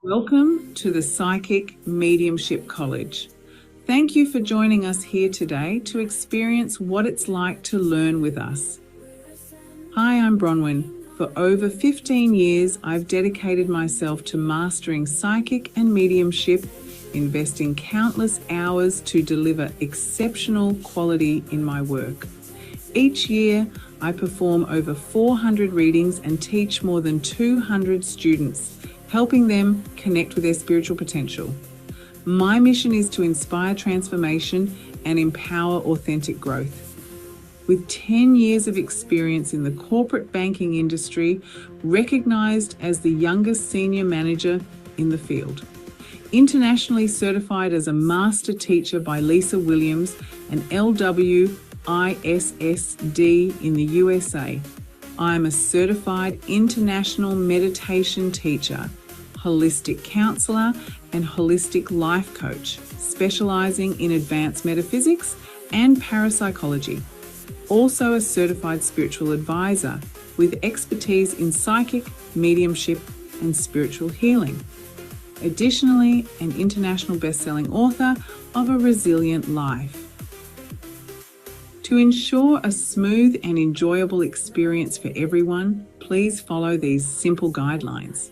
Welcome to the Psychic Mediumship College. Thank you for joining us here today to experience what it's like to learn with us. Hi, I'm Bronwyn. For over 15 years, I've dedicated myself to mastering psychic and mediumship, investing countless hours to deliver exceptional quality in my work. Each year, I perform over 400 readings and teach more than 200 students, helping them connect with their spiritual potential. My mission is to inspire transformation and empower authentic growth. With 10 years of experience in the corporate banking industry, recognized as the youngest senior manager in the field. Internationally certified as a master teacher by Lisa Williams and LWISSD in the USA. I am a certified international meditation teacher, holistic counselor, and holistic life coach, specializing in advanced metaphysics and parapsychology. Also a certified spiritual advisor with expertise in psychic, mediumship, and spiritual healing. Additionally, an international best-selling author of A Resilient Life. To ensure a smooth and enjoyable experience for everyone, please follow these simple guidelines.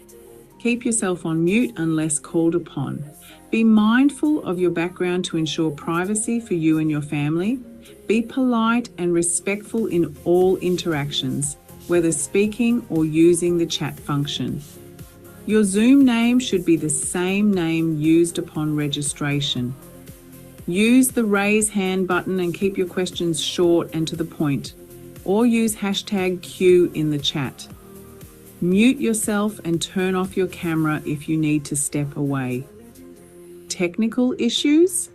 Keep yourself on mute unless called upon. Be mindful of your background to ensure privacy for you and your family. Be polite and respectful in all interactions, whether speaking or using the chat function. Your Zoom name should be the same name used upon registration. Use the raise hand button and keep your questions short and to the point, or use #Q in the chat. Mute yourself and turn off your camera if you need to step away. Technical issues?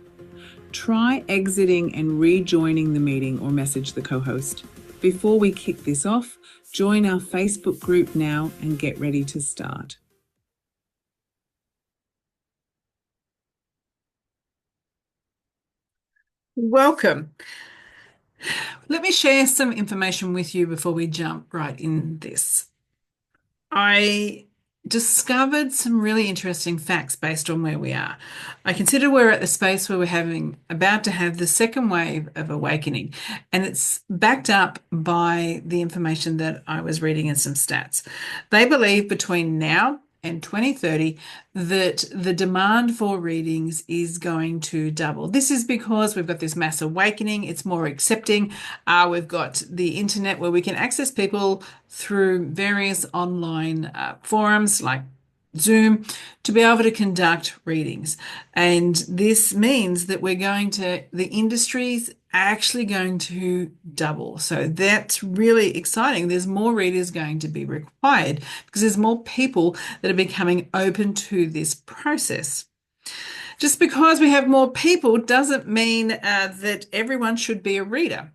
Try exiting and rejoining the meeting or message the co-host. Before we kick this off, join our Facebook group now and get ready to start. Welcome. Let me share some information with you before we jump right in this. I discovered some really interesting facts based on where we are. I consider we're at the space where we're about to have the second wave of awakening, and it's backed up by the information that I was reading in some stats. They believe between now and 2030 that the demand for readings is going to double. This is because we've got this mass awakening, it's more accepting. We've got the internet where we can access people through various online forums like Zoom to be able to conduct readings. And this means that the industry's actually going to double. So that's really exciting. There's more readers going to be required because there's more people that are becoming open to this process. Just because we have more people doesn't mean that everyone should be a reader.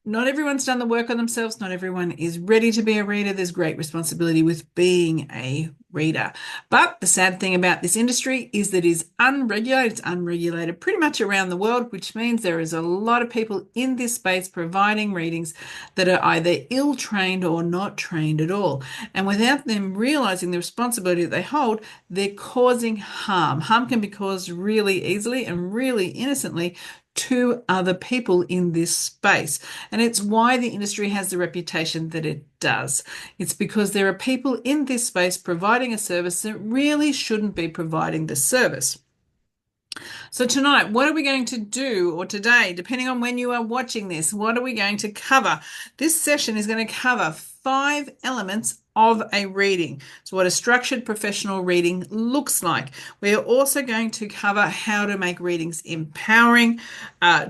Not everyone's done the work on themselves. Not everyone is ready to be a reader. There's great responsibility with being a reader. But the sad thing about this industry is that it is unregulated. It's unregulated pretty much around the world, which means there is a lot of people in this space providing readings that are either ill-trained or not trained at all. And without them realizing the responsibility that they hold, they're causing harm. Harm can be caused really easily and really innocently to other people in this space. And it's why the industry has the reputation that it does. It's because there are people in this space providing a service that really shouldn't be providing the service. So tonight, what are we going to do, or today, depending on when you are watching this, what are we going to cover? This session is going to cover 5 elements of a reading. So what a structured professional reading looks like. We are also going to cover how to make readings empowering,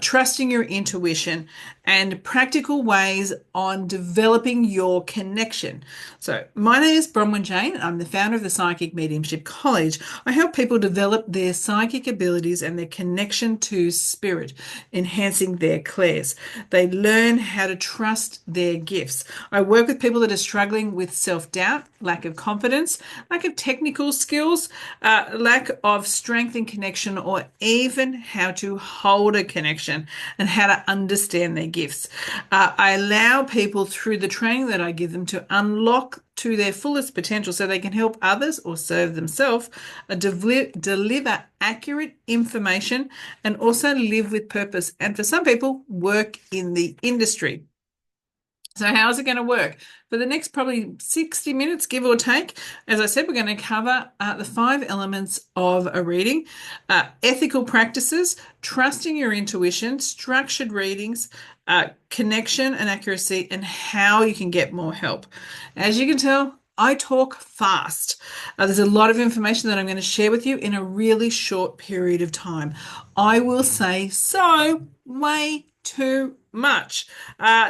trusting your intuition, and practical ways on developing your connection. So my name is Bronwyn Jane. I'm the founder of the Psychic Mediumship College. I help people develop their psychic abilities and their connection to spirit, enhancing their clairs. They learn how to trust their gifts. I work with people that are struggling with self-doubt lack of confidence, lack of technical skills, lack of strength and connection, or even how to hold a connection and how to understand their gifts. I allow people through the training that I give them to unlock to their fullest potential so they can help others or serve themselves, deliver accurate information, and also live with purpose. And for some people, work in the industry. So how's it going to work? For the next probably 60 minutes, give or take, as I said, we're going to cover the 5 elements of a reading, ethical practices, trusting your intuition, structured readings, connection and accuracy, and how you can get more help. As you can tell, I talk fast. There's a lot of information that I'm going to share with you in a really short period of time. I will say so way too much.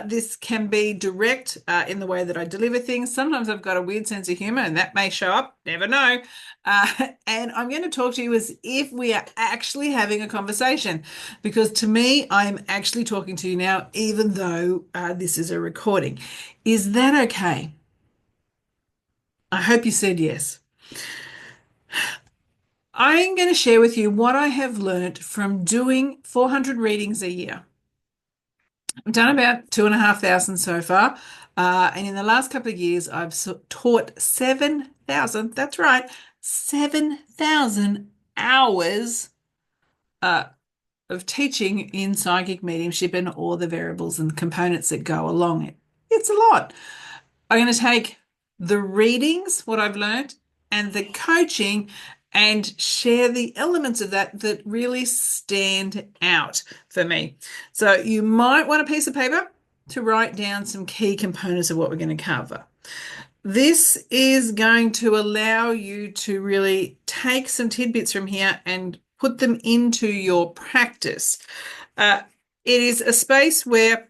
This can be direct in the way that I deliver things. Sometimes I've got a weird sense of humor and that may show up, never know. And I'm going to talk to you as if we are actually having a conversation, because to me, I'm actually talking to you now, even though this is a recording. Is that okay? I hope you said yes. I'm going to share with you what I have learned from doing 400 readings a year. I've done about 2,500 so far. And in the last couple of years, I've taught 7,000, that's right, 7,000 hours of teaching in psychic mediumship and all the variables and components that go along it. It's a lot. I'm going to take the readings, what I've learned, and the coaching and share the elements of that that really stand out for me. So you might want a piece of paper to write down some key components of what we're going to cover. This is going to allow you to really take some tidbits from here and put them into your practice. It is a space where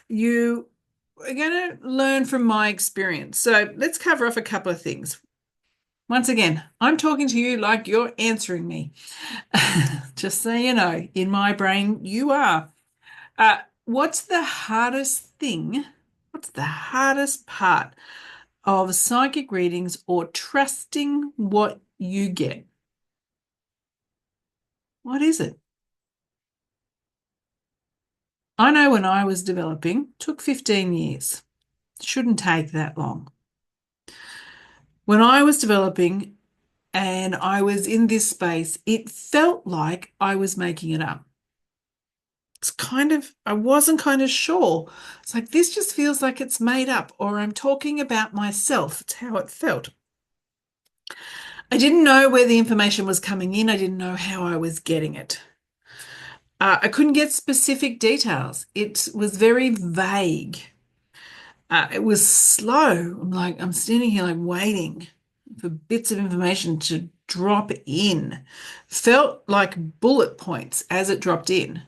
you are going to learn from my experience. So let's cover off a couple of things. Once again, I'm talking to you like you're answering me. Just so you know, in my brain, you are. What's the hardest thing? What's the hardest part of psychic readings or trusting what you get? What is it? I know when I was developing, took 15 years. Shouldn't take that long. When I was developing and I was in this space, it felt like I was making it up. I wasn't kind of sure. It's like, this just feels like it's made up, or I'm talking about myself. It's how it felt. I didn't know where the information was coming in. I didn't know how I was getting it. I couldn't get specific details. It was very vague. It was slow. I'm standing here like waiting for bits of information to drop in. Felt like bullet points as it dropped in.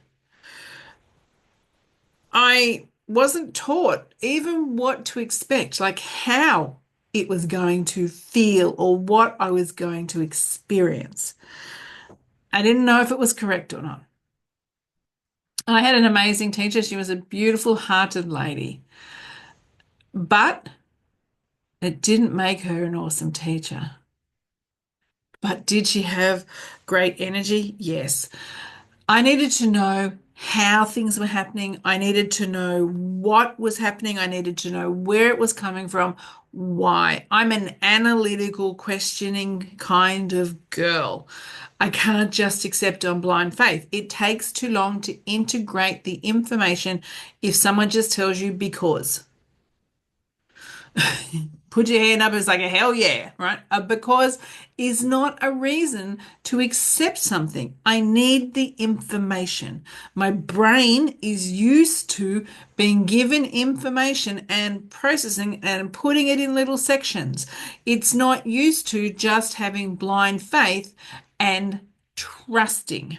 I wasn't taught even what to expect, like how it was going to feel or what I was going to experience. I didn't know if it was correct or not. I had an amazing teacher. She was a beautiful hearted lady, but it didn't make her an awesome teacher. But did she have great energy? Yes. I needed to know how things were happening. I needed to know what was happening. I needed to know where it was coming from, why. I'm an analytical, questioning kind of girl. I can't just accept on blind faith. It takes too long to integrate the information if someone just tells you because. Put your hand up, it's like a hell yeah, right? Because is not a reason to accept something. I need the information. My brain is used to being given information and processing and putting it in little sections. It's not used to just having blind faith and trusting.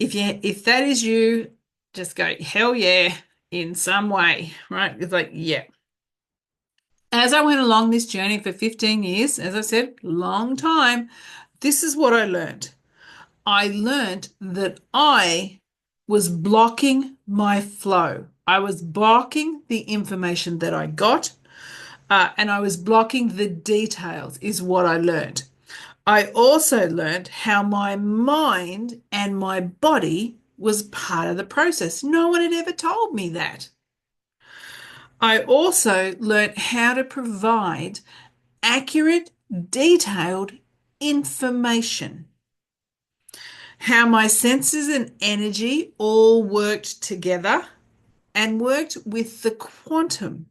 If that is you, just go hell yeah in some way, right? It's like, yeah. As I went along this journey for 15 years, as I said, long time, this is what I learned. I learned that I was blocking my flow. I was blocking the information that I got. And I was blocking the details, is what I learned. I also learned how my mind and my body was part of the process. No one had ever told me that. I also learned how to provide accurate, detailed information, how my senses and energy all worked together and worked with the quantum.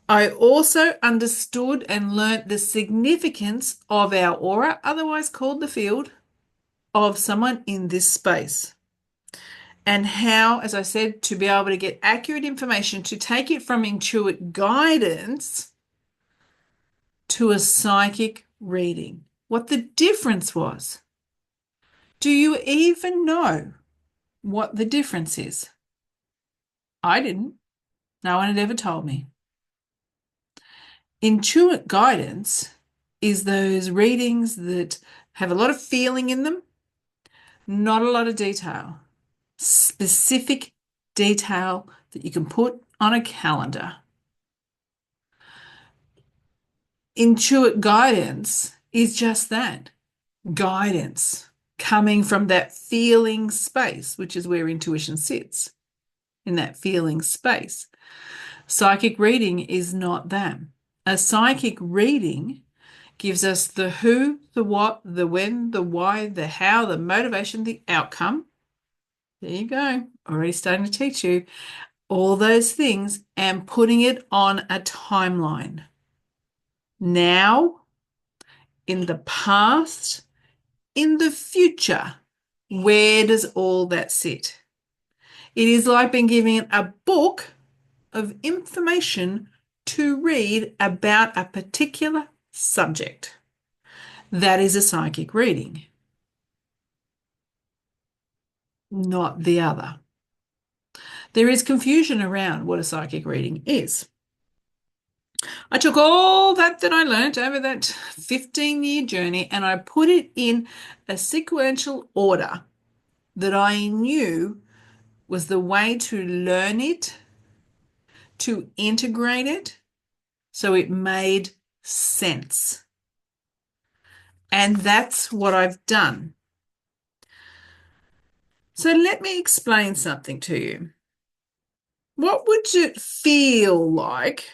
I also understood and learnt the significance of our aura, otherwise called the field, of someone in this space. And how, as I said, to be able to get accurate information, to take it from intuitive guidance to a psychic reading. What the difference was. Do you even know what the difference is? I didn't. No one had ever told me. Intuitive guidance is those readings that have a lot of feeling in them, not a lot of detail. Specific detail that you can put on a calendar. Intuitive guidance is just that, guidance coming from that feeling space, which is where intuition sits, in that feeling space. Psychic reading is not that. A psychic reading gives us the who, the what, the when, the why, the how, the motivation, the outcome. There you go. Already starting to teach you all those things and putting it on a timeline. Now, in the past, in the future, where does all that sit? It is like being given a book of information to read about a particular subject. That is a psychic reading, not the other. There is confusion around what a psychic reading is. I took all that I learned over that 15-year journey and I put it in a sequential order that I knew was the way to learn it, to integrate it, so it made sense. And that's what I've done. So let me explain something to you. What would it feel like,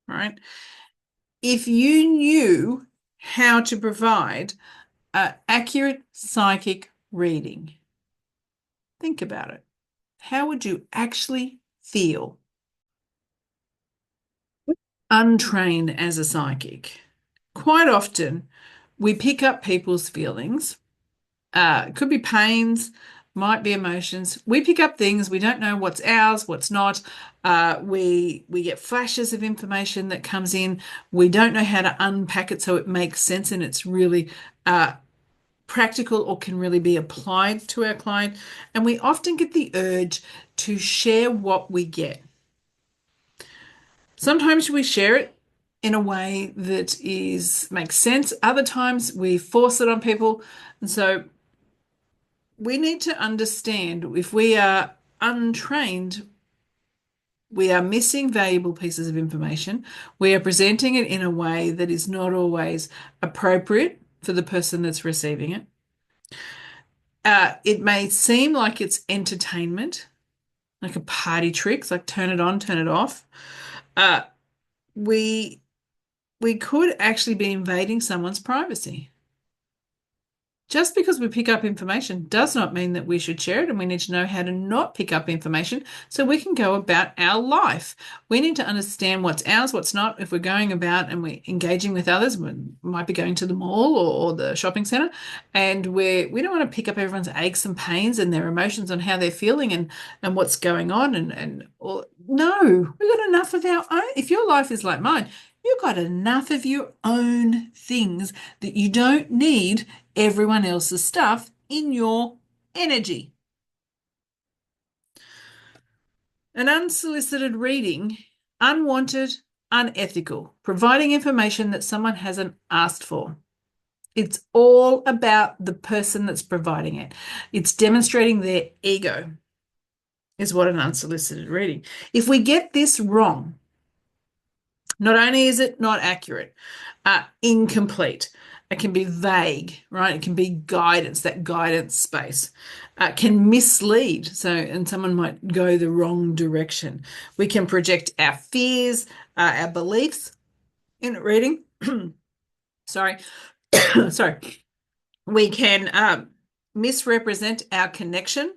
right, if you knew how to provide an accurate psychic reading? Think about it. How would you actually feel? Untrained as a psychic. Quite often, we pick up people's feelings. It could be pains, might be emotions. We pick up things, we don't know what's ours, what's not. We get flashes of information that comes in. We don't know how to unpack it so it makes sense and it's really practical or can really be applied to our client. And we often get the urge to share what we get. Sometimes we share it in a way that makes sense. Other times we force it on people. And so we need to understand if we are untrained, we are missing valuable pieces of information. We are presenting it in a way that is not always appropriate for the person that's receiving it. It may seem like it's entertainment, like a party trick, like turn it on, turn it off. Uh, we we could actually be invading someone's privacy. Just because we pick up information does not mean that we should share it, and we need to know how to not pick up information so we can go about our life. We need to understand what's ours, what's not. If we're going about and we're engaging with others, we might be going to the mall or the shopping center, and we don't want to pick up everyone's aches and pains and their emotions on how they're feeling and what's going on no, we've got enough of our own. If your life is like mine, you've got enough of your own things that you don't need everyone else's stuff in your energy. An unsolicited reading, unwanted, unethical, providing information that someone hasn't asked for. It's all about the person that's providing it. It's demonstrating their ego. is what an unsolicited reading. If we get this wrong, not only is it not accurate, incomplete, it can be vague, right? It can be guidance, that guidance space. Can mislead. So, and someone might go the wrong direction. We can project our fears, our beliefs in reading. Sorry. Sorry. We can misrepresent our connection.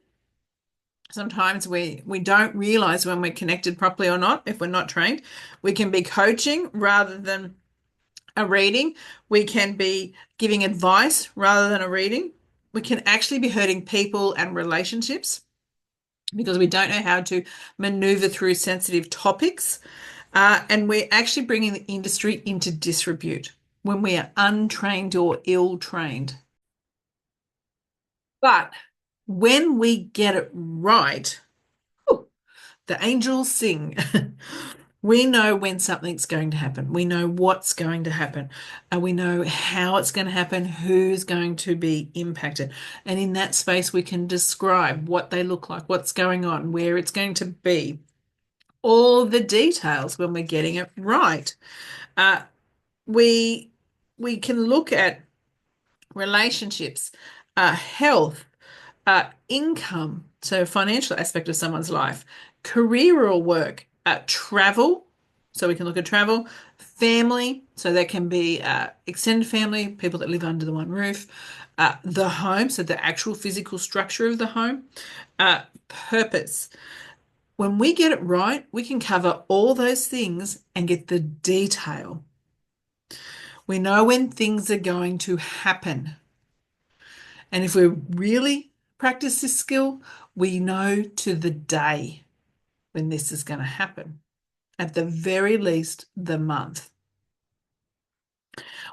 Sometimes we don't realize when we're connected properly or not, if we're not trained. We can be coaching rather than a reading. We can be giving advice rather than a reading. We can actually be hurting people and relationships because we don't know how to maneuver through sensitive topics. And we're actually bringing the industry into disrepute when we are untrained or ill-trained. But when we get it right, whew, the angels sing. We know when something's going to happen. We know what's going to happen. And we know how it's going to happen, who's going to be impacted. And in that space, we can describe what they look like, what's going on, where it's going to be, all the details when we're getting it right. Uh, we we can look at relationships, health, income, so financial aspect of someone's life, career or work, travel, so we can look at travel, family, so that can be extended family, people that live under the one roof, the home, so the actual physical structure of the home, purpose. When we get it right, we can cover all those things and get the detail. We know when things are going to happen. And if we really practice this skill, we know to the day when this is going to happen. At the very least, the month.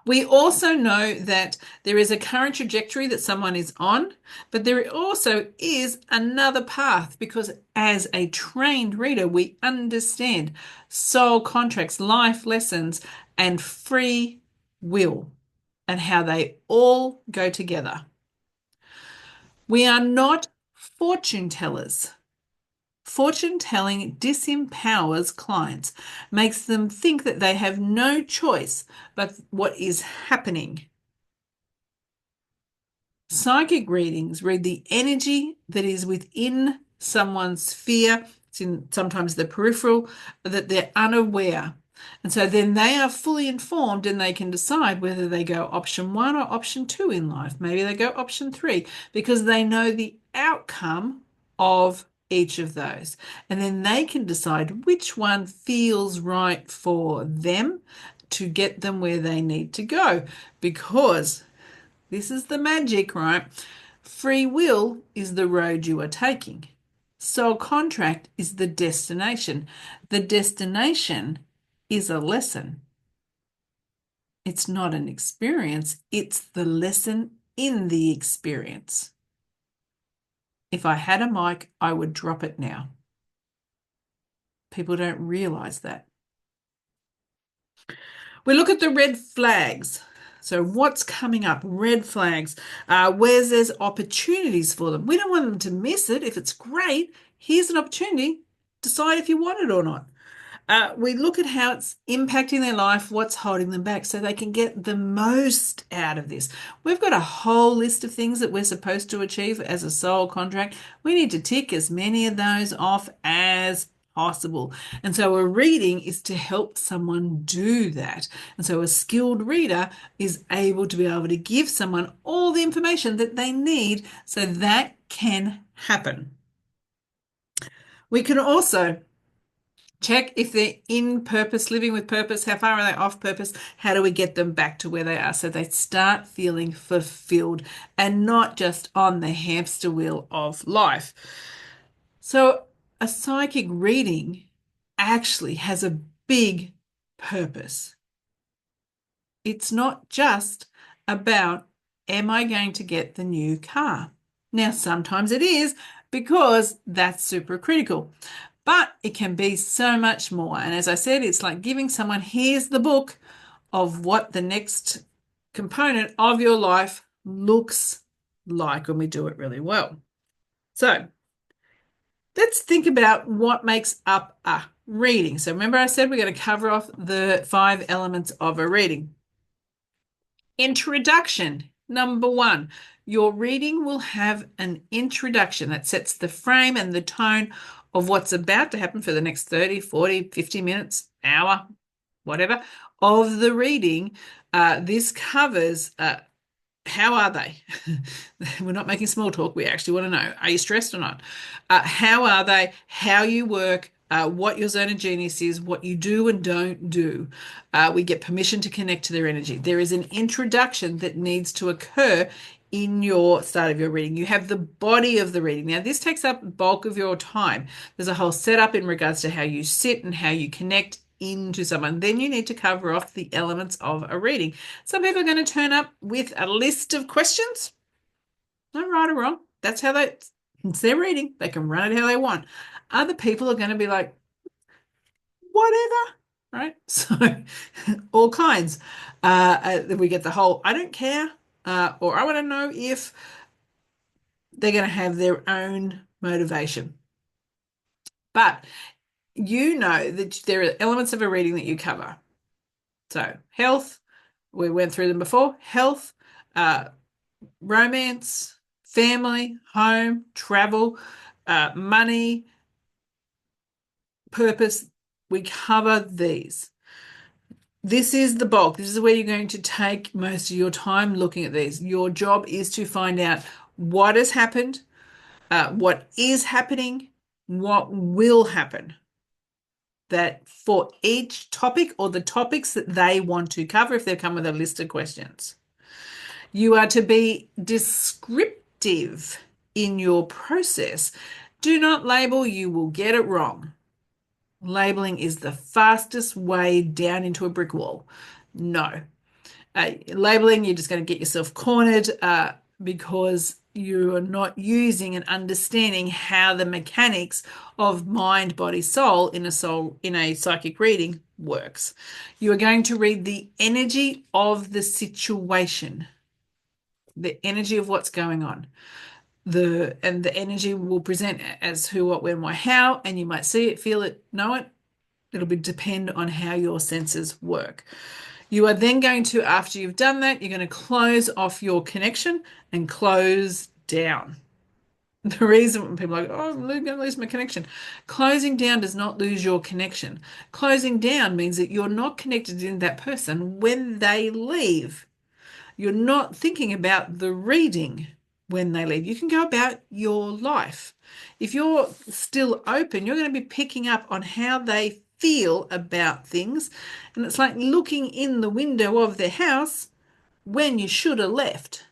We also know that there is a current trajectory that someone is on, but there also is another path because as a trained reader, we understand soul contracts, life lessons, and free will and how they all go together. We are not fortune tellers. Fortune telling disempowers clients, makes them think that they have no choice but what is happening. Psychic readings read the energy that is within someone's sphere. It's in sometimes the peripheral, that they're unaware. And so then they are fully informed and they can decide whether they go option one or option two in life. Maybe they go option three because they know the outcome of each of those. And then they can decide which one feels right for them to get them where they need to go. Because this is the magic, right? Free will is the road you are taking. Soul contract is the destination. The destination is a lesson. It's not an experience, it's the lesson in the experience. If I had a mic, I would drop it now. People don't realize that. We look at the red flags. So what's coming up? Red flags. Where there's opportunities for them. We don't want them to miss it. If it's great, here's an opportunity. Decide if you want it or not. We look at how it's impacting their life, what's holding them back, so they can get the most out of this. We've got a whole list of things that we're supposed to achieve as a soul contract. We need to tick as many of those off as possible. And so a reading is to help someone do that. And so a skilled reader is able to give someone all the information that they need so that can happen. We can also check if they're in purpose, living with purpose. How far are they off purpose? How do we get them back to where they are so they start feeling fulfilled and not just on the hamster wheel of life? So a psychic reading actually has a big purpose. It's not just about, am I going to get the new car? Now, sometimes it is because that's super critical. But it can be so much more. And as I said, it's like giving someone, here's the book of what the next component of your life looks like when we do it really well. So let's think about what makes up a reading. So remember I said we're going to cover off the 5 elements of a reading. Introduction. Number 1, your reading will have an introduction that sets the frame and the tone of what's about to happen for the next 30, 40, 50 minutes, hour, whatever, of the reading. This covers how are they? We're not making small talk. We actually want to know, are you stressed or not? How are they? How you work? What your zone of genius is, what you do and don't do. We get permission to connect to their energy. There is an introduction that needs to occur in your start of your reading. You have the body of the reading. Now, this takes up the bulk of your time. There's a whole setup in regards to how you sit and how you connect into someone. Then you need to cover off the elements of a reading. Some people are going to turn up with a list of questions. No right or wrong. That's how it's their reading. They can run it how they want. Other people are going to be like, whatever, right? So all kinds. We get the whole, I don't care, or I want to know if they're going to have their own motivation. But you know that there are elements of a reading that you cover. So health, we went through them before, health, romance, family, home, travel, money, purpose. We cover these. This is the bulk. This is where you're going to take most of your time looking at these. Your job is to find out what has happened, what is happening, what will happen. That for each topic or the topics that they want to cover, if they come with a list of questions. You are to be descriptive in your process. Do not label, you will get it wrong. Labeling is the fastest way down into a brick wall. No. Labeling, you're just going to get yourself cornered because you are not using and understanding how the mechanics of mind, body, soul in a psychic reading works. You are going to read the energy of the situation, the energy of what's going on. The energy will present as who, what, when, why, how, and you might see it, feel it, know it. It'll depend on how your senses work. You are then going to, after you've done that, you're going to close off your connection and close down. The reason when people are like, oh, I'm going to lose my connection. Closing down does not lose your connection. Closing down means that you're not connected in that person when they leave. You're not thinking about the reading when they leave. You can go about your life. If you're still open, you're going to be picking up on how they feel about things. And it's like looking in the window of their house when you should have left.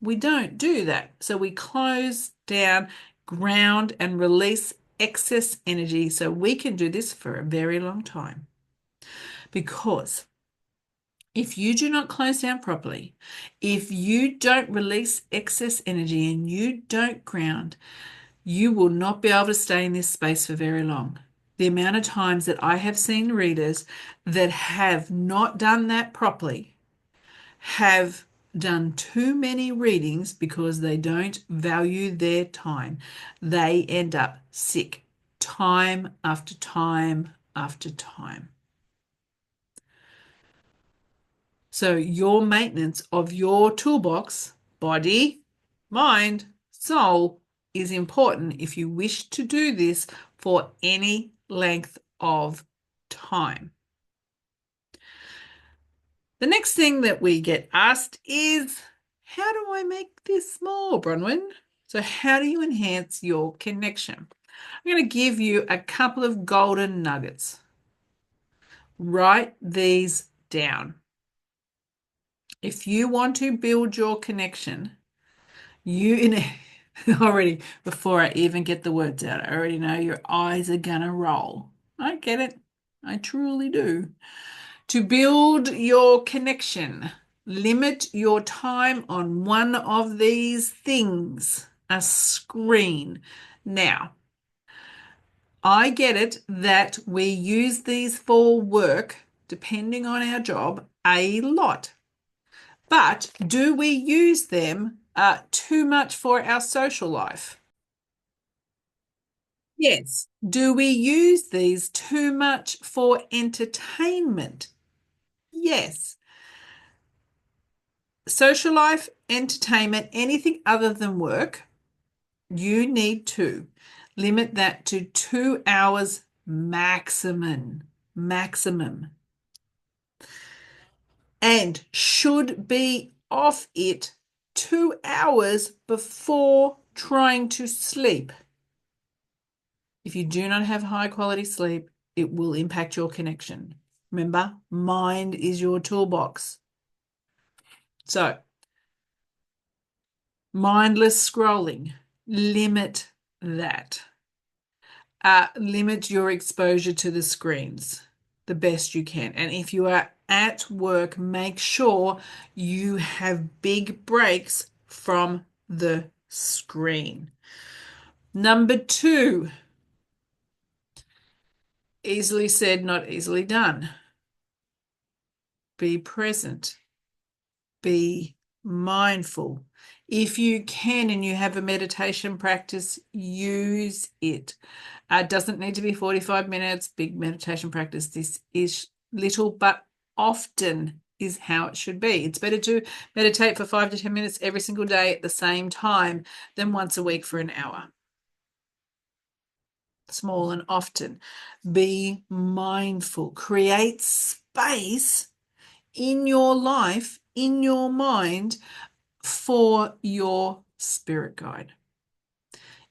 We don't do that. So we close down, ground, and release excess energy so we can do this for a very long time. Because if you do not close down properly, if you don't release excess energy and you don't ground, you will not be able to stay in this space for very long. The amount of times that I have seen readers that have not done that properly have done too many readings because they don't value their time. They end up sick time after time after time. So your maintenance of your toolbox, body, mind, soul, is important if you wish to do this for any length of time. The next thing that we get asked is, how do I make this more, Bronwyn? So how do you enhance your connection? I'm going to give you a couple of golden nuggets. Write these down. If you want to build your connection, already, before I even get the words out, I already know your eyes are gonna roll. I get it. I truly do. To build your connection, limit your time on one of these things, a screen. Now, I get it that we use these for work, depending on our job, a lot. But do we use them too much for our social life? Yes. Do we use these too much for entertainment? Yes. Social life, entertainment, anything other than work, you need to limit that to 2 hours maximum. Maximum. And should be off it 2 hours before trying to sleep. If you do not have high quality sleep, it will impact your connection. Remember, mind is your toolbox. So, mindless scrolling, limit that. Limit your exposure to the screens the best you can. And if you are at work, make sure you have big breaks from the screen. Number two, easily said, not easily done. Be present. Be mindful. If you can and you have a meditation practice, use it. It doesn't need to be 45 minutes, big meditation practice. This is little but often is how it should be. It's better to meditate for 5 to 10 minutes every single day at the same time than once a week for an hour. Small and often. Be mindful. Create space in your life, in your mind, for your spirit guide.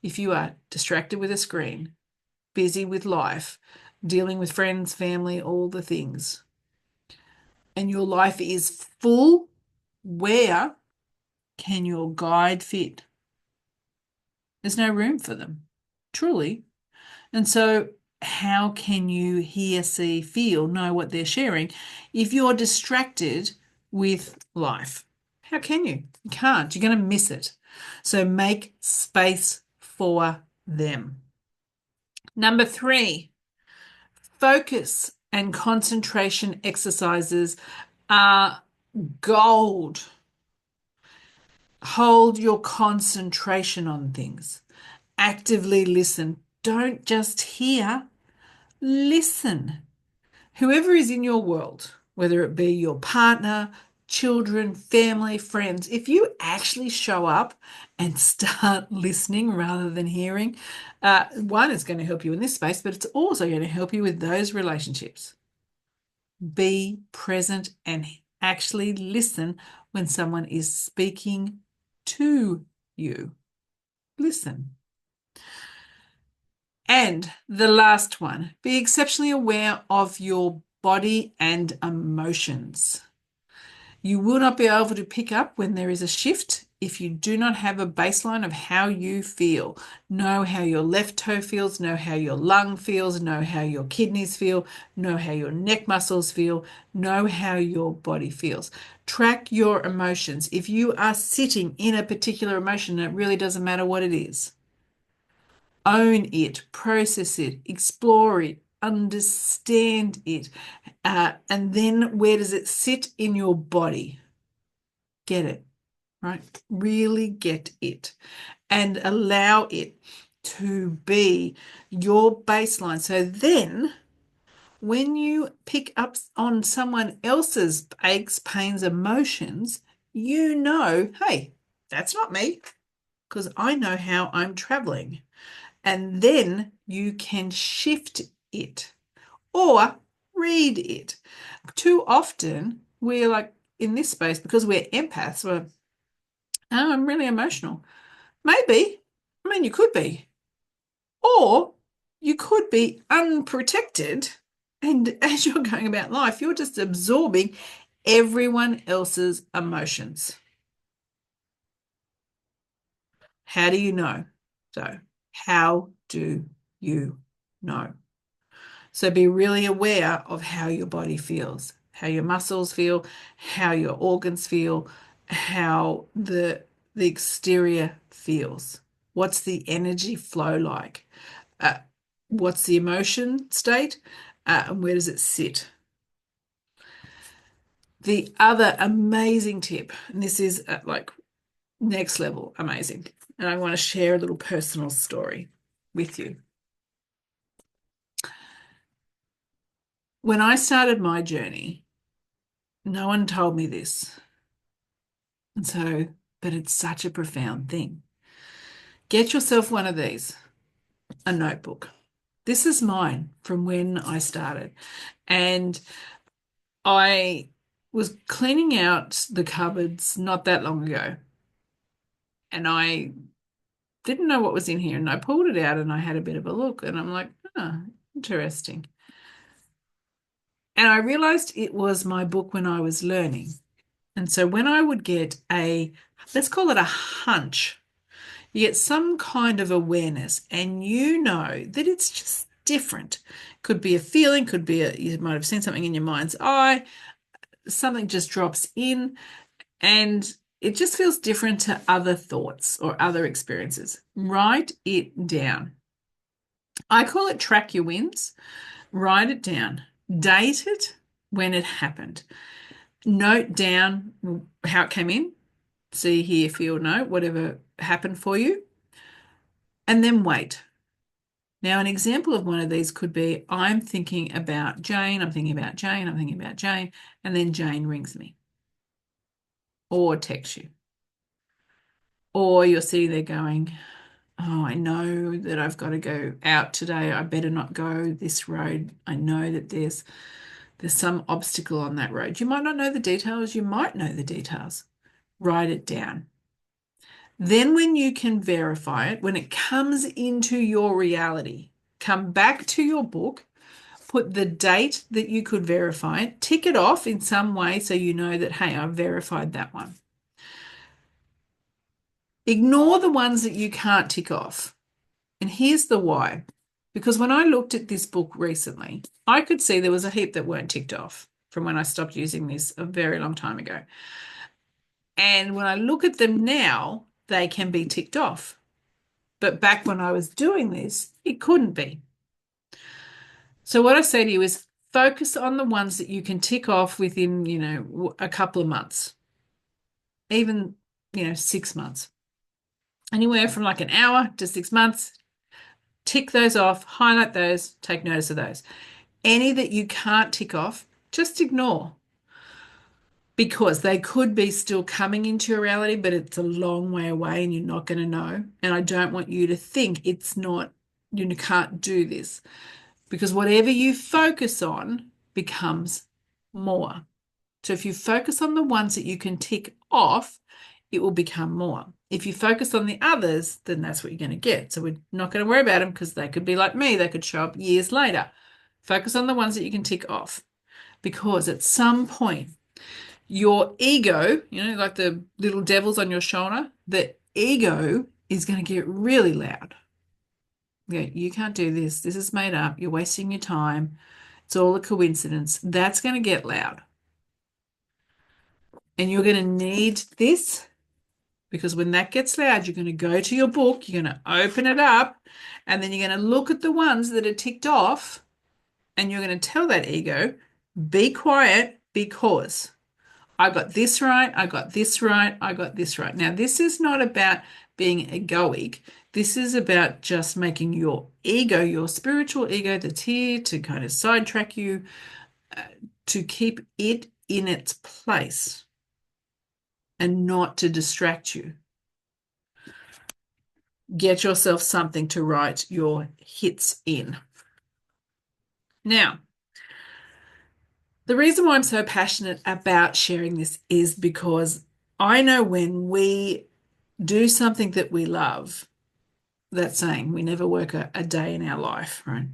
If you are distracted with a screen, busy with life, dealing with friends, family, all the things, and your life is full, where can your guide fit? There's no room for them, truly. And so, how can you hear, see, feel, know what they're sharing if you're distracted with life? How can you? You can't. You're going to miss it. So, make space for them. Number three, focus and concentration exercises are gold. Hold your concentration on things. Actively listen. Don't just hear, listen. Whoever is in your world, whether it be your partner, children, family, friends, if you actually show up and start listening rather than hearing, one, it's going to help you in this space, but it's also going to help you with those relationships. Be present and actually listen when someone is speaking to you. Listen. And the last one, be exceptionally aware of your body and emotions. You will not be able to pick up when there is a shift if you do not have a baseline of how you feel. Know how your left toe feels, know how your lung feels, know how your kidneys feel, know how your neck muscles feel, know how your body feels. Track your emotions. If you are sitting in a particular emotion, it really doesn't matter what it is. Own it, process it, explore it, understand it. And then where does it sit in your body? Get it, right? Really get it and allow it to be your baseline. So then when you pick up on someone else's aches, pains, emotions, you know, hey, that's not me because I know how I'm traveling. And then you can shift it or read it. Too often, we're like in this space because we're empaths. We're, oh, I'm really emotional. Maybe. I mean, you could be. Or you could be unprotected. And as you're going about life, you're just absorbing everyone else's emotions. How do you know? So, how do you know? So be really aware of how your body feels, how your muscles feel, how your organs feel, how the exterior feels. What's the energy flow like? What's the emotion state? And where does it sit? The other amazing tip, and this is like next level amazing, and I want to share a little personal story with you. When I started my journey, no one told me this. And so, but it's such a profound thing. Get yourself one of these, a notebook. This is mine from when I started. And I was cleaning out the cupboards not that long ago. And I didn't know what was in here. And I pulled it out and I had a bit of a look. And I'm like, oh, interesting. And I realized it was my book when I was learning. And so when I would get let's call it a hunch, you get some kind of awareness and you know that it's just different. Could be a feeling, could be you might have seen something in your mind's eye, something just drops in and it just feels different to other thoughts or other experiences. Write it down. I call it track your wins. Write it down. Date it when it happened. Note down how it came in. See, hear, feel, know, whatever happened for you. And then wait. Now, an example of one of these could be I'm thinking about Jane, I'm thinking about Jane, I'm thinking about Jane, and then Jane rings me or texts you. Or you're sitting there going, oh, I know that I've got to go out today. I better not go this road. I know that there's some obstacle on that road. You might not know the details. You might know the details. Write it down. Then when you can verify it, when it comes into your reality, come back to your book, put the date that you could verify it, tick it off in some way so you know that, hey, I've verified that one. Ignore the ones that you can't tick off. And here's the why. Because when I looked at this book recently, I could see there was a heap that weren't ticked off from when I stopped using this a very long time ago. And when I look at them now, they can be ticked off. But back when I was doing this, it couldn't be. So what I say to you is focus on the ones that you can tick off within, a couple of months, even, 6 months. Anywhere from like an hour to 6 months, tick those off, highlight those, take notice of those. Any that you can't tick off, just ignore because they could be still coming into your reality, but it's a long way away and you're not going to know. And I don't want you to think it's not, you can't do this because whatever you focus on becomes more. So if you focus on the ones that you can tick off, it will become more. If you focus on the others, then that's what you're going to get. So we're not going to worry about them because they could be like me. They could show up years later. Focus on the ones that you can tick off because at some point, your ego, like the little devils on your shoulder, the ego is going to get really loud. Yeah, you can't do this. This is made up. You're wasting your time. It's all a coincidence. That's going to get loud. And you're going to need this because when that gets loud, you're going to go to your book, you're going to open it up, and then you're going to look at the ones that are ticked off, and you're going to tell that ego, be quiet because I got this right, I got this right, I got this right. Now, this is not about being egoic. This is about just making your ego, your spiritual ego that's here to kind of sidetrack you, to keep it in its place and not to distract you. Get yourself something to write your hits in. Now, the reason why I'm so passionate about sharing this is because I know when we do something that we love, that saying, we never work a day in our life, right?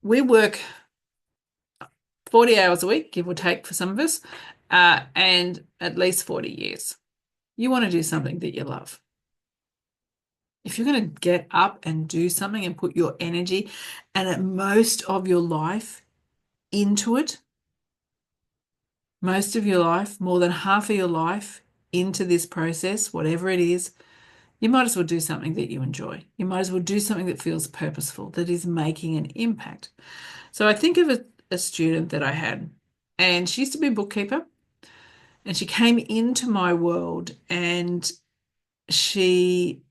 We work 40 hours a week, give or take for some of us, and at least 40 years. You want to do something that you love. If you're going to get up and do something and put your energy and at most of your life into it, most of your life, more than half of your life into this process, whatever it is, you might as well do something that you enjoy. You might as well do something that feels purposeful, that is making an impact. So I think of a student that I had, and she used to be a bookkeeper, and she came into my world and she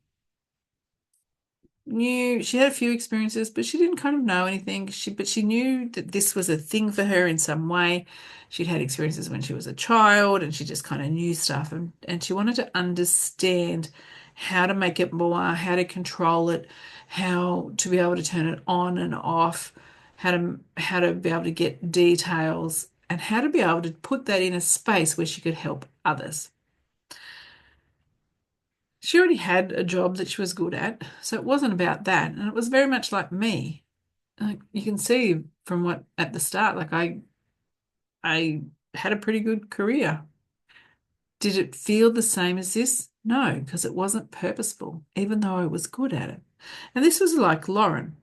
she had a few experiences, but she didn't kind of know anything. But she knew that this was a thing for her in some way. She'd had experiences when she was a child, and she just kind of knew stuff, and she wanted to understand how to make it more, how to control it, how to be able to turn it on and off, how to be able to get details, and how to be able to put that in a space where she could help others. She already had a job that she was good at, so it wasn't about that. And it was very much like me. Like you can see from what at the start, like I had a pretty good career. Did it feel the same as this? No, because it wasn't purposeful, even though I was good at it. And this was like Lauren.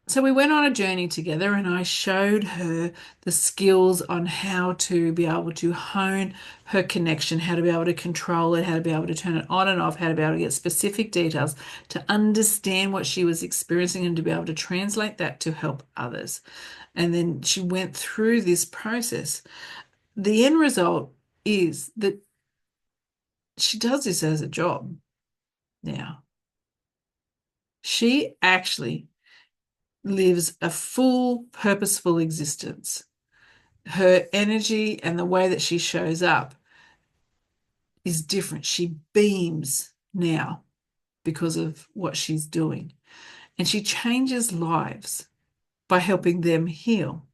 So we went on a journey together and I showed her the skills on how to be able to hone her connection, how to be able to control it, how to be able to turn it on and off, how to be able to get specific details, to understand what she was experiencing and to be able to translate that to help others. And then she went through this process. The end result is that she does this as a job now. She actually lives a full, purposeful existence. Her energy and the way that she shows up is different. She beams now because of what she's doing. And she changes lives by helping them heal.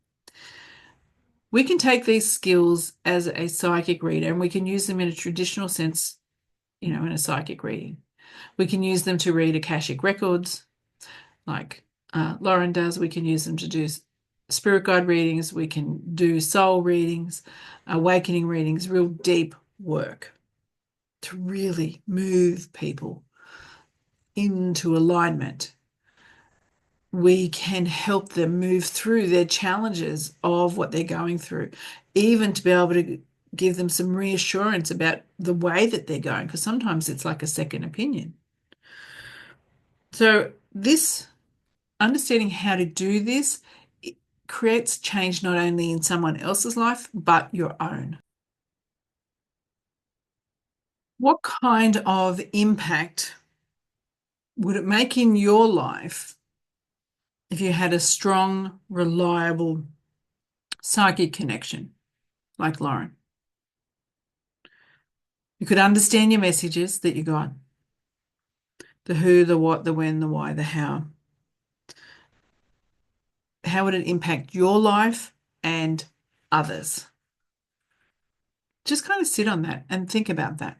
We can take these skills as a psychic reader and we can use them in a traditional sense, in a psychic reading. We can use them to read Akashic records, like Lauren does. We can use them to do spirit guide readings. We can do soul readings, awakening readings, real deep work to really move people into alignment. We can help them move through their challenges of what they're going through, even to be able to give them some reassurance about the way that they're going, because sometimes it's like a second opinion. So this understanding how to do this, it creates change not only in someone else's life, but your own. What kind of impact would it make in your life if you had a strong, reliable psychic connection like Lauren? You could understand your messages that you got, the who, the what, the when, the why, the how. How would it impact your life and others? Just kind of sit on that and think about that.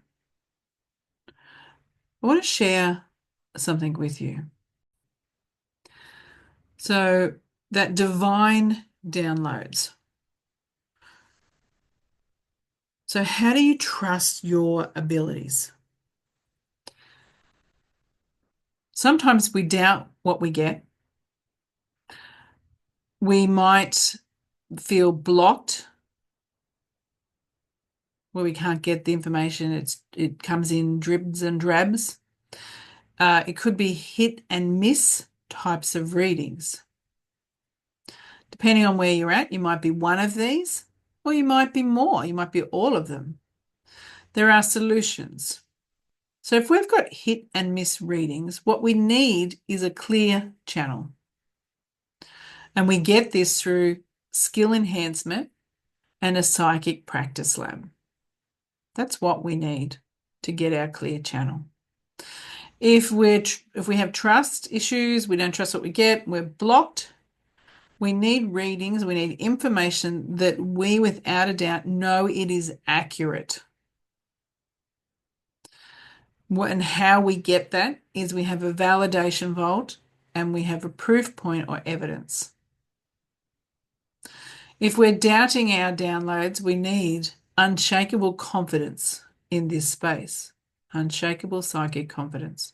I want to share something with you. So, that divine downloads. So, how do you trust your abilities? Sometimes we doubt what we get. We might feel blocked where we can't get the information. It comes in dribs and drabs. It could be hit and miss types of readings. Depending on where you're at, you might be one of these, or you might be more. You might be all of them. There are solutions. So if we've got hit and miss readings, what we need is a clear channel. And we get this through skill enhancement and a psychic practice lab. That's what we need to get our clear channel. If we have trust issues, we don't trust what we get, we're blocked, we need readings, we need information that we without a doubt know it is accurate. And how we get that is we have a validation vault and we have a proof point or evidence. If we're doubting our downloads, we need unshakable confidence in this space, unshakable psychic confidence.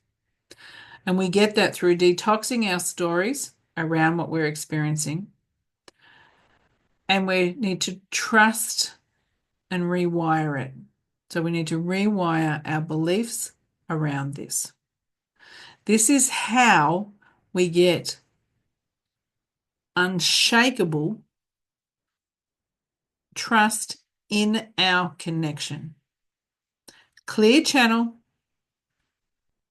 And we get that through detoxing our stories around what we're experiencing. And we need to trust and rewire it. So we need to rewire our beliefs around this. This is how we get unshakable trust in our connection. Clear channel,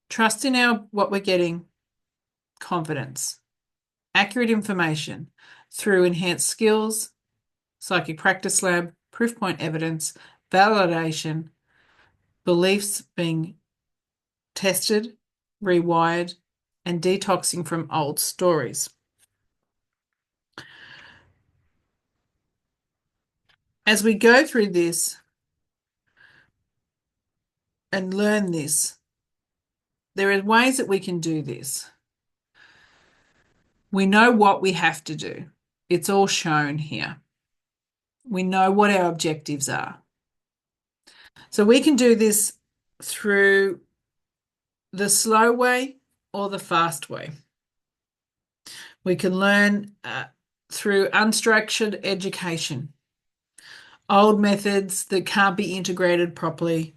Trust in our what we're getting, confidence, accurate information through enhanced skills, psychic practice lab, proof point evidence, validation, beliefs being tested, rewired, and detoxing from old stories. As we go through this and learn this, there are ways that we can do this. We know what we have to do. It's all shown here. We know what our objectives are. So we can do this through the slow way or the fast way. We can learn through unstructured education, old methods that can't be integrated properly,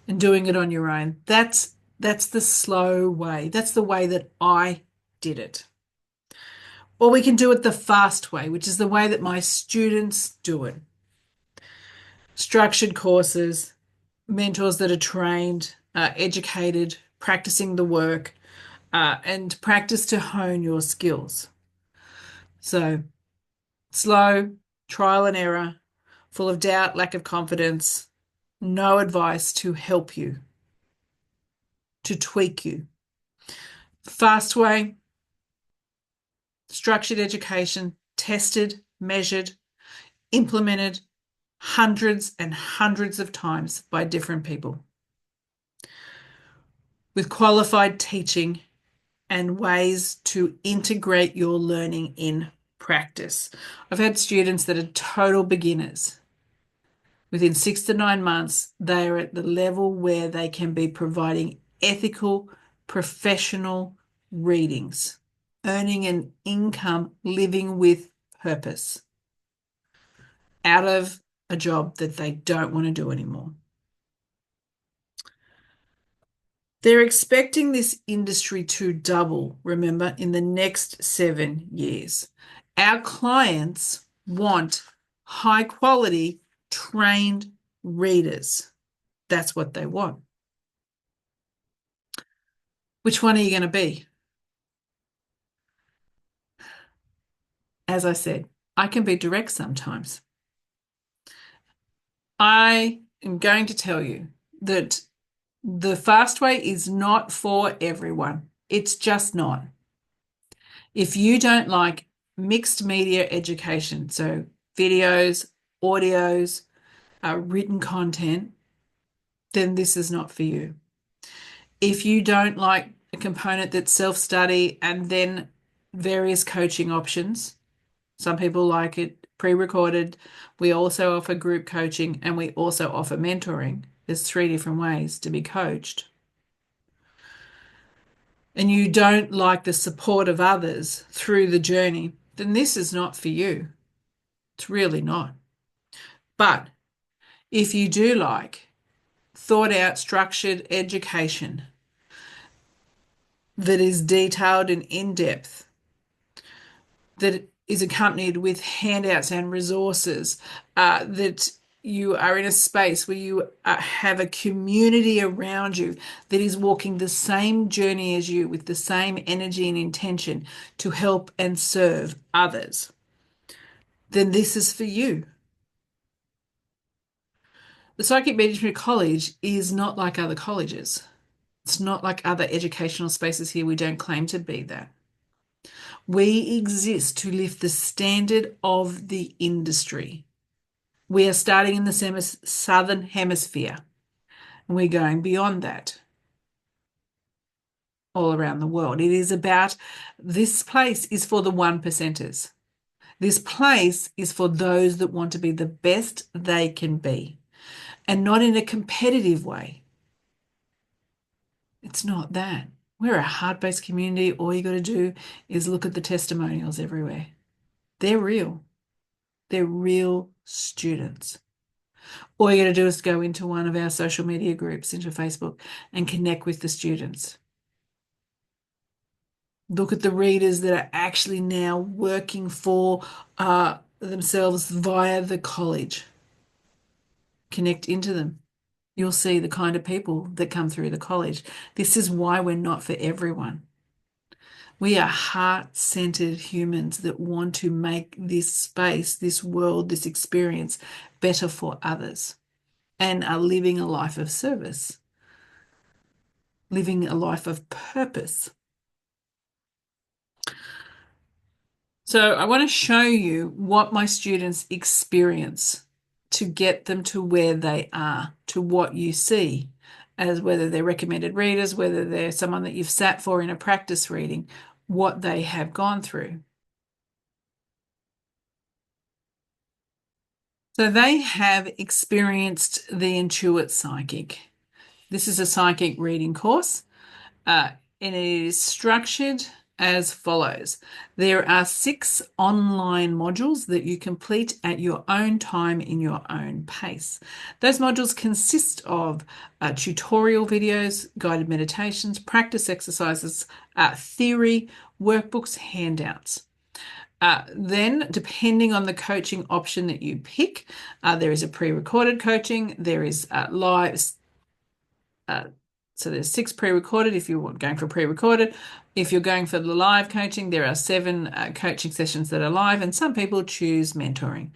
and doing it on your own. That's the slow way. That's the way that I did it. Or we can do it the fast way, which is the way that my students do it. Structured courses, mentors that are trained, educated, practicing the work, and practice to hone your skills. So slow, trial and error, full of doubt, lack of confidence, no advice to help you, to tweak you. Fast way, structured education, tested, measured, implemented hundreds and hundreds of times by different people, with qualified teaching and ways to integrate your learning in practice. I've had students that are total beginners. Within 6 to 9 months, they are at the level where they can be providing ethical, professional readings, earning an income, living with purpose, out of a job that they don't want to do anymore. They're expecting this industry to double, remember, in the next 7 years. Our clients want high quality, trained readers. That's what they want. Which one are you going to be? As I said, I can be direct sometimes. I am going to tell you that the fast way is not for everyone. It's just not. If you don't like mixed media education, so videos, audios, written content, then this is not for you. If you don't like a component that's self-study and then various coaching options, some people like it pre-recorded. We also offer group coaching and we also offer mentoring. There's 3 different ways to be coached. And you don't like the support of others through the journey, then this is not for you. It's really not. But if you do like thought out, structured education that is detailed and in depth, that is accompanied with handouts and resources, that you are in a space where you have a community around you that is walking the same journey as you with the same energy and intention to help and serve others, then this is for you. The Psychic Management College is not like other colleges. It's not like other educational spaces here. We don't claim to be that. We exist to lift the standard of the industry. We are starting in the southern hemisphere, and we're going beyond that all around the world. It is about, this place is for the 1%ers. This place is for those that want to be the best they can be, and not in a competitive way. It's not that. We're a heart-based community. All you got to do is look at the testimonials everywhere. They're real. They're real students. All you got to do is go into one of our social media groups, into Facebook, and connect with the students. Look at the readers that are actually now working for themselves via the college. Connect into them. you'll see the kind of people that come through the college. This is why we're not for everyone. We are heart-centered humans that want to make this space, this world, this experience better for others and are living a life of service, living a life of purpose. So I want to show you what my students experience to get them to where they are, to what you see, as whether they're recommended readers, whether they're someone that you've sat for in a practice reading, what they have gone through. So they have experienced the Intuit Psychic. This is a psychic reading course, and it is structured as follows. There are 6 online modules that you complete at your own time in your own pace. Those modules consist of tutorial videos, guided meditations, practice exercises, theory, workbooks, handouts. Then, depending on the coaching option that you pick, there is a pre-recorded coaching, there is live. So there's 6 pre-recorded if you're going for pre-recorded. If you're going for the live coaching, there are 7 coaching sessions that are live, and some people choose mentoring.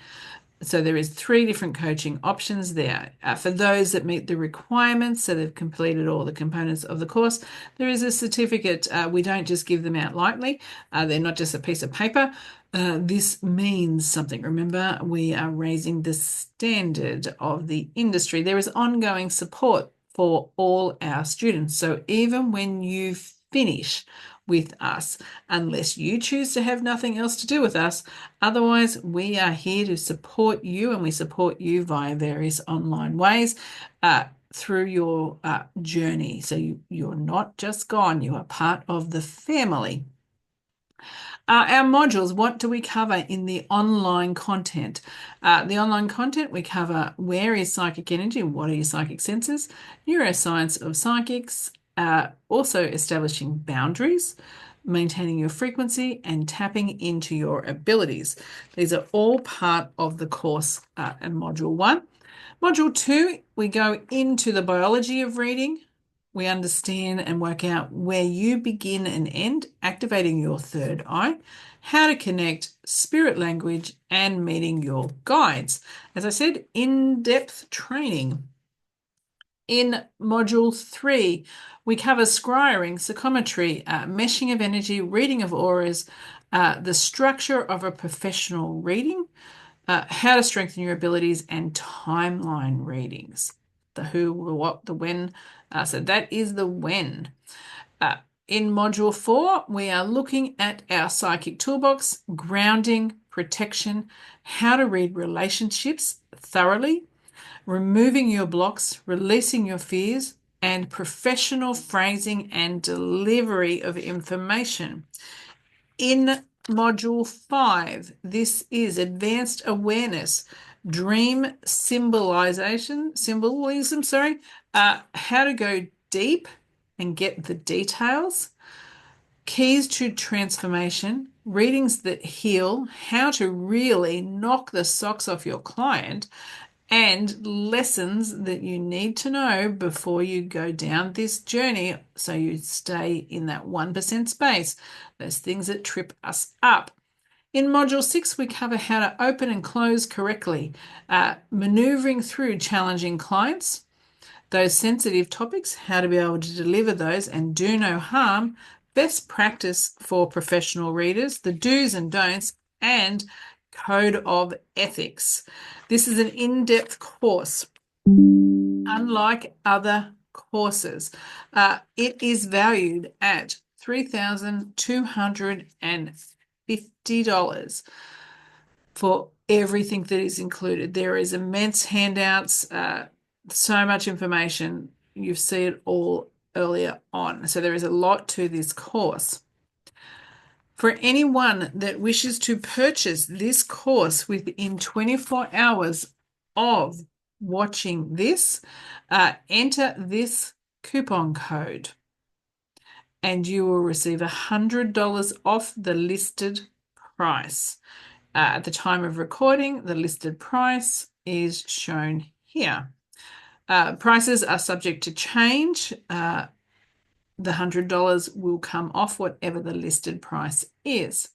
So there is 3 different coaching options there. For those that meet the requirements, so they've completed all the components of the course, there is a certificate. We don't just give them out lightly. They're not just a piece of paper. This means something. Remember, we are raising the standard of the industry. There is ongoing support for all our students. So even when you finish with us, unless you choose to have nothing else to do with us, otherwise we are here to support you, and we support you via various online ways through your journey. So you're not just gone, you are part of the family. Our modules, what do we cover in the online content? The online content, we cover where is psychic energy, what are your psychic senses, neuroscience of psychics, also establishing boundaries, maintaining your frequency, and tapping into your abilities. These are all part of the course in Module 1. Module 2, we go into the biology of reading. We understand and work out where you begin and end, activating your third eye, how to connect spirit language, and meeting your guides. As I said, in-depth training. In Module 3, we cover scrying, psychometry, meshing of energy, reading of auras, the structure of a professional reading, how to strengthen your abilities, and timeline readings. The who, the what, the when. So that is the when. In Module 4, we are looking at our psychic toolbox, grounding, protection, how to read relationships thoroughly, removing your blocks, releasing your fears, and professional phrasing and delivery of information. In Module 5, this is advanced awareness, dream symbolism, how to go deep and get the details, keys to transformation, readings that heal, how to really knock the socks off your client, and lessons that you need to know before you go down this journey so you stay in that 1% space, those things that trip us up. In Module 6, we cover how to open and close correctly, maneuvering through challenging clients, those sensitive topics, how to be able to deliver those and do no harm, best practice for professional readers, the do's and don'ts, and code of ethics. This is an in-depth course. Unlike other courses, it is valued at $3,250 for everything that is included. There is immense handouts, so much information. You see it all earlier on. So there is a lot to this course. For anyone that wishes to purchase this course within 24 hours of watching this, enter this coupon code and you will receive $100 off the listed price. At the time of recording, the listed price is shown here. Prices are subject to change. The $100 will come off whatever the listed price is.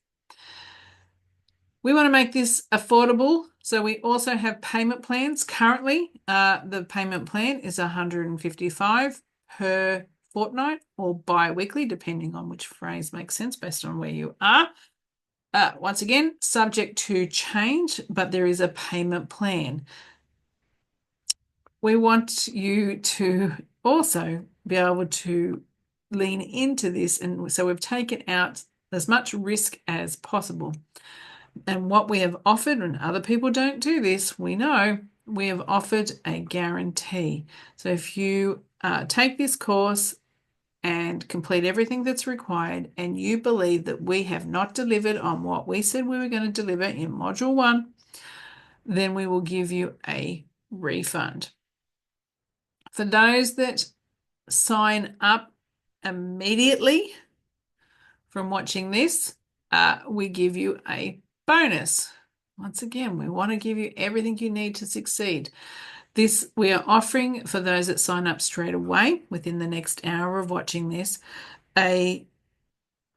We want to make this affordable, so we also have payment plans. Currently, the payment plan is $155 per fortnight or bi-weekly, depending on which phrase makes sense based on where you are. Once again, subject to change, but there is a payment plan. We want you to also be able to lean into this, and so we've taken out as much risk as possible. And what we have offered, and other people don't do this, we know, we have offered a guarantee. So if you take this course and complete everything that's required, and you believe that we have not delivered on what we said we were going to deliver in Module 1, then we will give you a refund. For those that sign up immediately from watching this, we give you a bonus. Once again, we want to give you everything you need to succeed. This we are offering for those that sign up straight away within the next hour of watching this, a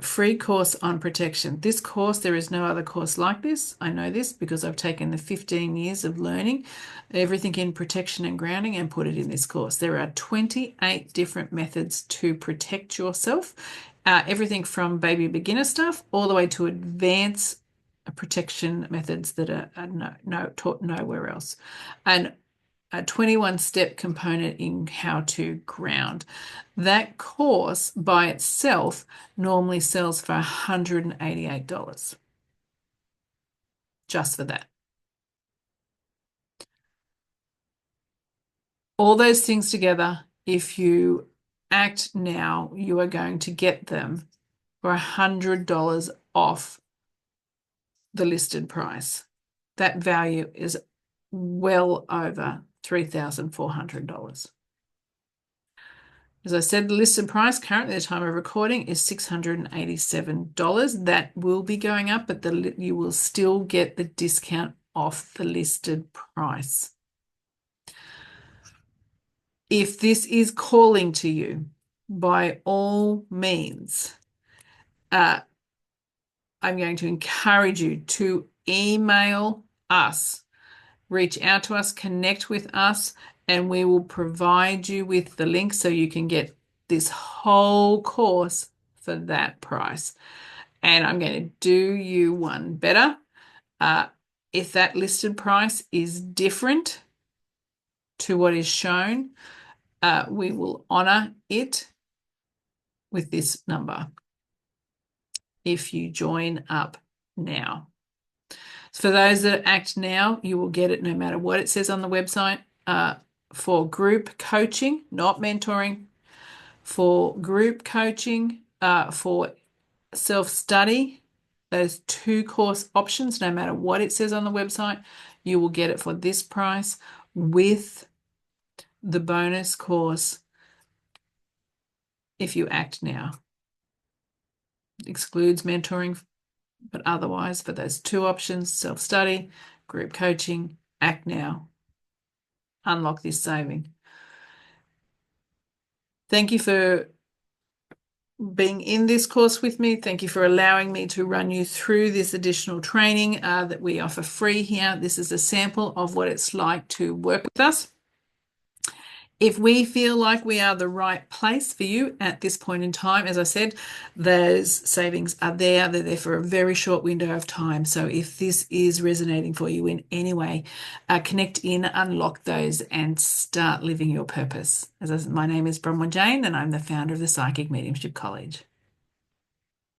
free course on protection. This course, there is no other course like this. I know this because I've taken the 15 years of learning everything in protection and grounding and put it in this course. There are 28 different methods to protect yourself, everything from baby beginner stuff all the way to advanced protection methods that are taught nowhere else. And a 21-step component in how to ground. That course by itself normally sells for $188 just for that. All those things together, if you act now, you are going to get them for $100 off the listed price. That value is well over $3,400. As I said, the listed price currently at the time of recording is $687. That will be going up, but you will still get the discount off the listed price. If this is calling to you, by all means, I'm going to encourage you to email us. Reach out to us, connect with us, and we will provide you with the link so you can get this whole course for that price. And I'm going to do you one better. If that listed price is different to what is shown, we will honor it with this number if you join up now. For those that act now, you will get it no matter what it says on the website. For group coaching, not mentoring, for group coaching, for self-study, those two course options, no matter what it says on the website, you will get it for this price with the bonus course if you act now. Excludes mentoring, but otherwise for those two options, self-study, group coaching, act now. Unlock this saving. Thank you for being in this course with me. Thank you for allowing me to run you through this additional training that we offer free here. This is a sample of what it's like to work with us. If we feel like we are the right place for you at this point in time, as I said, those savings are there. They're there for a very short window of time. So if this is resonating for you in any way, connect in, unlock those, and start living your purpose. My name is Bronwyn Jane, and I'm the founder of the Psychic Mediumship College.